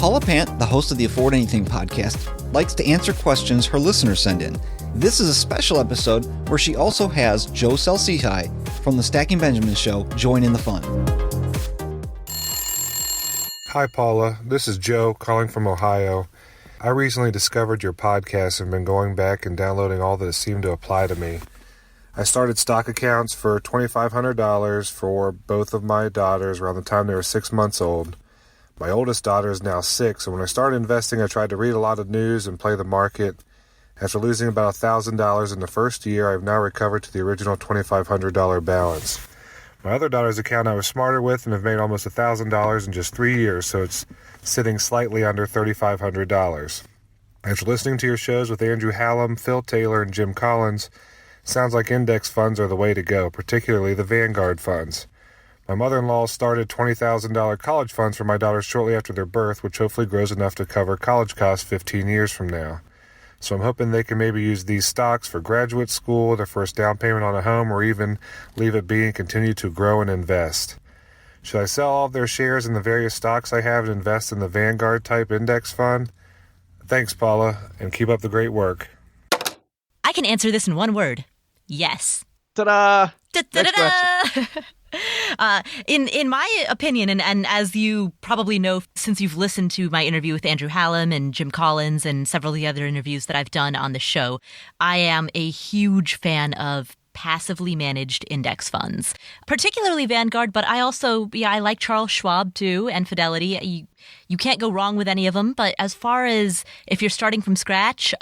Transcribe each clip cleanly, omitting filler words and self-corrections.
Paula Pant, the host of the Afford Anything podcast, likes to answer questions her listeners send in. This is a special episode where she also has Joe Saul-Sehy from the Stacking Benjamins show join in the fun. Hi, Paula. This is Joe calling from Ohio. I recently discovered your podcast and been going back and downloading all that seemed to apply to me. I started stock accounts for $2,500 for both of my daughters around the time they were 6 months old. My oldest daughter is now 6, and when I started investing, I tried to read a lot of news and play the market. After losing about $1,000 in the first year, I've now recovered to the original $2,500 balance. My other daughter's account I was smarter with and have made almost $1,000 in just 3 years, so it's sitting slightly under $3,500. After listening to your shows with Andrew Hallam, Phil Taylor, and Jim Collins, sounds like index funds are the way to go, particularly the Vanguard funds. My mother-in-law started $20,000 college funds for my daughters shortly after their birth, which hopefully grows enough to cover college costs 15 years from now. So I'm hoping they can maybe use these stocks for graduate school, their first down payment on a home, or even leave it be and continue to grow and invest. Should I sell all of their shares in the various stocks I have and invest in the Vanguard type index fund? Thanks, Paula, and keep up the great work. I can answer this in one word. Yes. Ta-da! Da-da-da-da! In my opinion, and as you probably know since you've listened to my interview with Andrew Hallam and Jim Collins and several of the other interviews that I've done on the show, I am a huge fan of passively managed index funds, particularly Vanguard, but I also, I like Charles Schwab too, and Fidelity. You can't go wrong with any of them, but as far as if you're starting from scratch,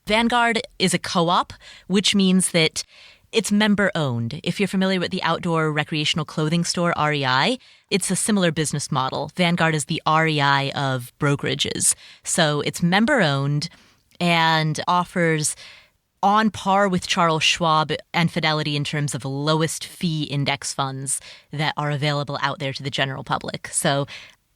Vanguard is a co-op, which means that it's member-owned. If you're familiar with the outdoor recreational clothing store, REI, it's a similar business model. Vanguard is the REI of brokerages. So it's member-owned and offers on par with Charles Schwab and Fidelity in terms of lowest fee index funds that are available out there to the general public. So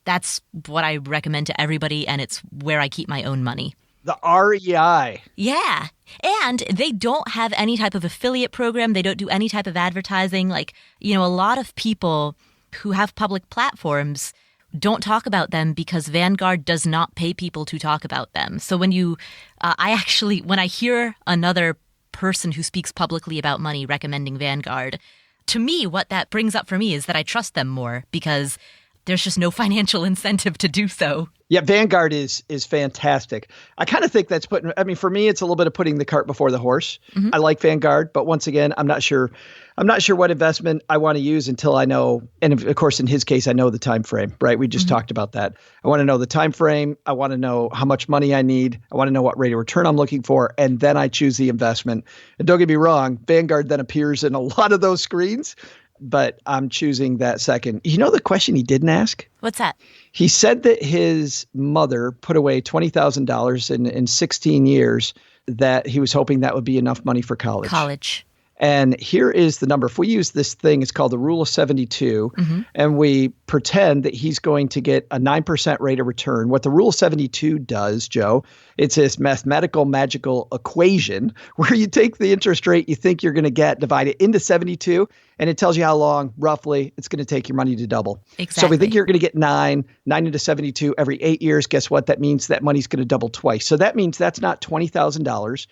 that's what I recommend to everybody, and it's where I keep my own money. The REI. Yeah. And they don't have any type of affiliate program. They don't do any type of advertising. Like, a lot of people who have public platforms don't talk about them because Vanguard does not pay people to talk about them. So when when I hear another person who speaks publicly about money recommending Vanguard, to me, what that brings up for me is that I trust them more because there's just no financial incentive to do so. Yeah, Vanguard is fantastic. I kind of think that's for me, it's a little bit of putting the cart before the horse. Mm-hmm. I like Vanguard, but once again, I'm not sure what investment I want to use until I know. And of course, in his case, I know the time frame, right? We just talked about that. I want to know the time frame. I want to know how much money I need. I want to know what rate of return I'm looking for. And then I choose the investment. And don't get me wrong, Vanguard then appears in a lot of those screens. But I'm choosing that second. You know the question he didn't ask? What's that? He said that his mother put away $20,000 in 16 years, that he was hoping that would be enough money for college. And here is the number. If we use this thing, it's called the Rule of 72, and we pretend that he's going to get a 9% rate of return. What the Rule of 72 does, Joe, it's this mathematical magical equation where you take the interest rate you think you're going to get, divide it into 72, and it tells you how long, roughly, it's going to take your money to double. Exactly. So if we think you're going to get 9 into 72 every 8 years, guess what? That means that money's going to double twice. So that means that's not $20,000.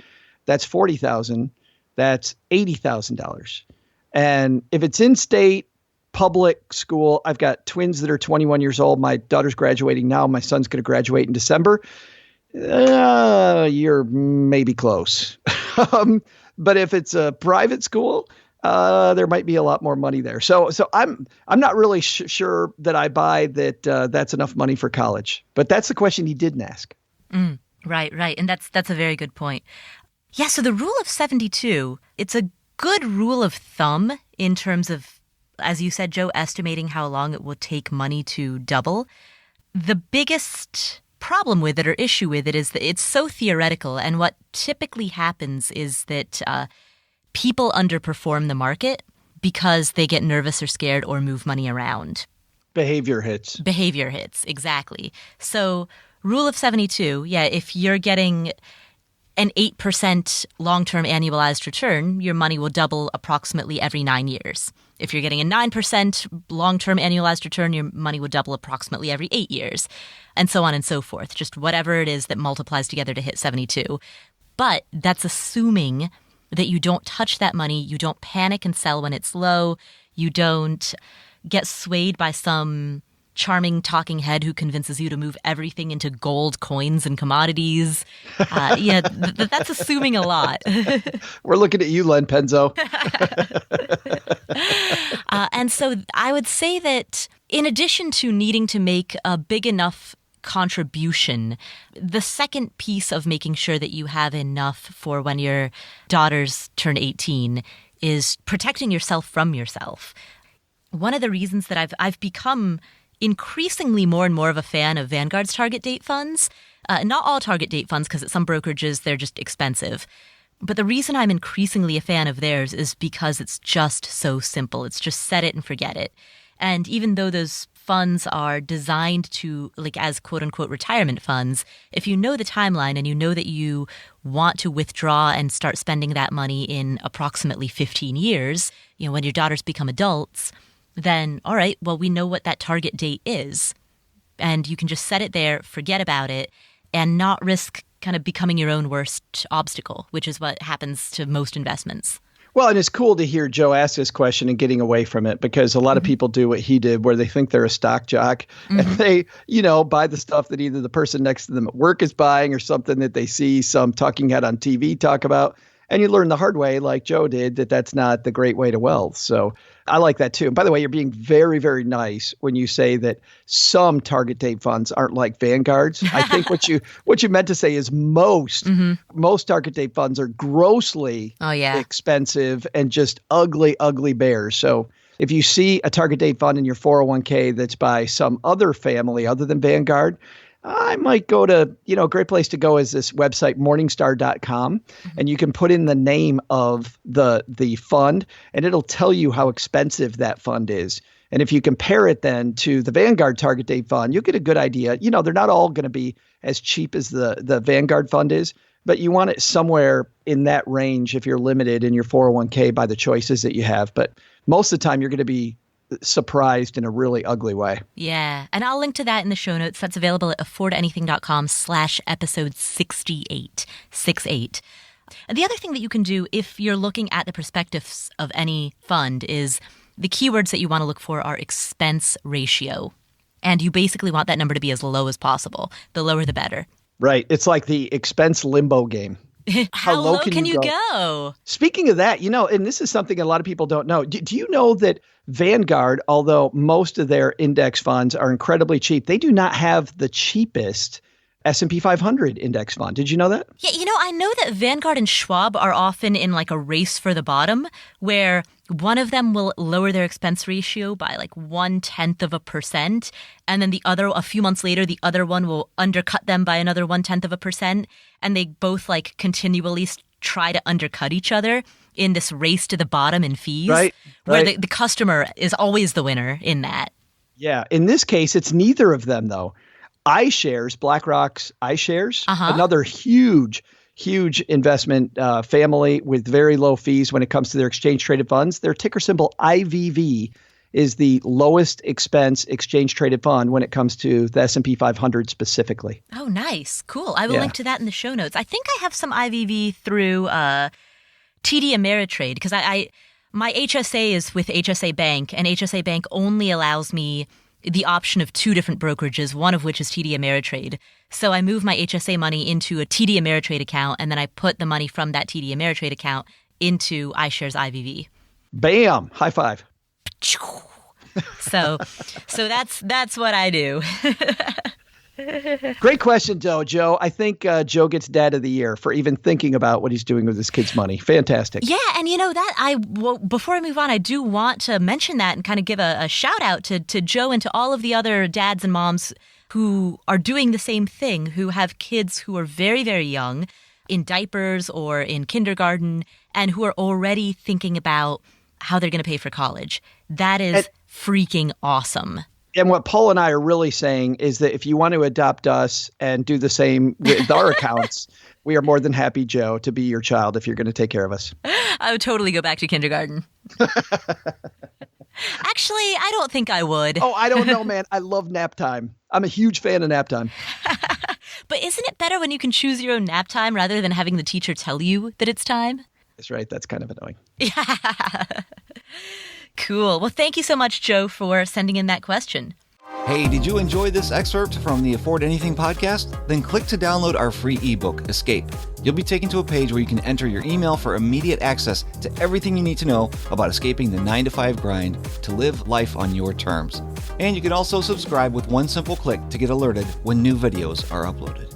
That's $40,000. That's $80,000. And if it's in-state public school, I've got twins that are 21 years old. My daughter's graduating now. My son's going to graduate in December. You're maybe close. But if it's a private school, there might be a lot more money there. So I'm not really sure that I buy that that's enough money for college. But that's the question he didn't ask. Right. And that's a very good point. Yeah, so the Rule of 72, it's a good rule of thumb in terms of, as you said, Joe, estimating how long it will take money to double. The biggest problem with it or issue with it is that it's so theoretical, and what typically happens is that people underperform the market because they get nervous or scared or move money around. Behavior hits, exactly. So Rule of 72, if you're getting an 8% long-term annualized return, your money will double approximately every 9 years. If you're getting a 9% long-term annualized return, your money would double approximately every 8 years, and so on and so forth. Just whatever it is that multiplies together to hit 72. But that's assuming that you don't touch that money, you don't panic and sell when it's low, you don't get swayed by some charming talking head who convinces you to move everything into gold coins and commodities. That's assuming a lot. We're looking at you, Len Penzo. And so I would say that in addition to needing to make a big enough contribution, the second piece of making sure that you have enough for when your daughters turn 18 is protecting yourself from yourself. One of the reasons that I've become increasingly more and more of a fan of Vanguard's target date funds, not all target date funds, because at some brokerages they're just expensive. But the reason I'm increasingly a fan of theirs is because it's just so simple. It's just set it and forget it. And even though those funds are designed to, like, as quote unquote retirement funds, if you know the timeline and you know that you want to withdraw and start spending that money in approximately 15 years, when your daughters become adults, then all right, well, we know what that target date is. And you can just set it there, forget about it, and not risk kind of becoming your own worst obstacle, which is what happens to most investments. Well, and it's cool to hear Joe ask this question and getting away from it, because a lot of people do what he did, where they think they're a stock jock and they, buy the stuff that either the person next to them at work is buying or something that they see some talking head on TV talk about. And you learn the hard way, like Joe did, that that's not the great way to wealth. So I like that too. And by the way, you're being very, very nice when you say that some target date funds aren't like Vanguard's. I think what you meant to say is most target date funds are grossly expensive and just ugly, ugly bears. So if you see a target date fund in your 401k that's by some other family other than Vanguard, I might go to, a great place to go is this website, morningstar.com, and you can put in the name of the fund and it'll tell you how expensive that fund is. And if you compare it then to the Vanguard target date fund, you'll get a good idea. They're not all going to be as cheap as the Vanguard fund is, but you want it somewhere in that range if you're limited in your 401k by the choices that you have. But most of the time you're going to be surprised in a really ugly way. Yeah. And I'll link to that in the show notes. That's available at affordanything.com/episode 68. 68. And the other thing that you can do if you're looking at the perspectives of any fund is the keywords that you want to look for are expense ratio. And you basically want that number to be as low as possible. The lower, the better. Right. It's like the expense limbo game. How low can you go? Speaking of that, and this is something a lot of people don't know. Do you know that Vanguard, although most of their index funds are incredibly cheap, they do not have the cheapest S&P 500 index fund? Did you know that? Yeah, I know that Vanguard and Schwab are often in like a race for the bottom, where one of them will lower their expense ratio by like 0.1%, and then the other, a few months later, the other one will undercut them by another 0.1%, and they both like continually try to undercut each other in this race to the bottom in fees, where the customer is always the winner in that. Yeah, in this case, it's neither of them though. iShares, BlackRock's iShares, another huge investment family with very low fees when it comes to their exchange-traded funds. Their ticker symbol IVV is the lowest expense exchange-traded fund when it comes to the S&P 500 specifically. Oh, nice. Cool. I will link to that in the show notes. I think I have some IVV through TD Ameritrade because my HSA is with HSA Bank, and HSA Bank only allows me the option of two different brokerages, one of which is TD Ameritrade. So I move my HSA money into a TD Ameritrade account, and then I put the money from that TD Ameritrade account into iShares IVV. Bam! High five. So that's what I do. Great question, Joe. I think Joe gets Dad of the Year for even thinking about what he's doing with his kids' money. Fantastic. Yeah, and before I move on, I do want to mention that and kind of give a shout out to Joe and to all of the other dads and moms who are doing the same thing, who have kids who are very, very young, in diapers or in kindergarten, and who are already thinking about how they're going to pay for college. That is freaking awesome. And what Paul and I are really saying is that if you want to adopt us and do the same with our accounts, we are more than happy, Joe, to be your child if you're going to take care of us. I would totally go back to kindergarten. Actually, I don't think I would. Oh, I don't know, man. I love nap time. I'm a huge fan of nap time. But isn't it better when you can choose your own nap time rather than having the teacher tell you that it's time? That's right. That's kind of annoying. Yeah. Cool. Well, thank you so much, Joe, for sending in that question. Hey, did you enjoy this excerpt from the Afford Anything podcast? Then click to download our free ebook, Escape. You'll be taken to a page where you can enter your email for immediate access to everything you need to know about escaping the 9-to-5 grind to live life on your terms. And you can also subscribe with one simple click to get alerted when new videos are uploaded.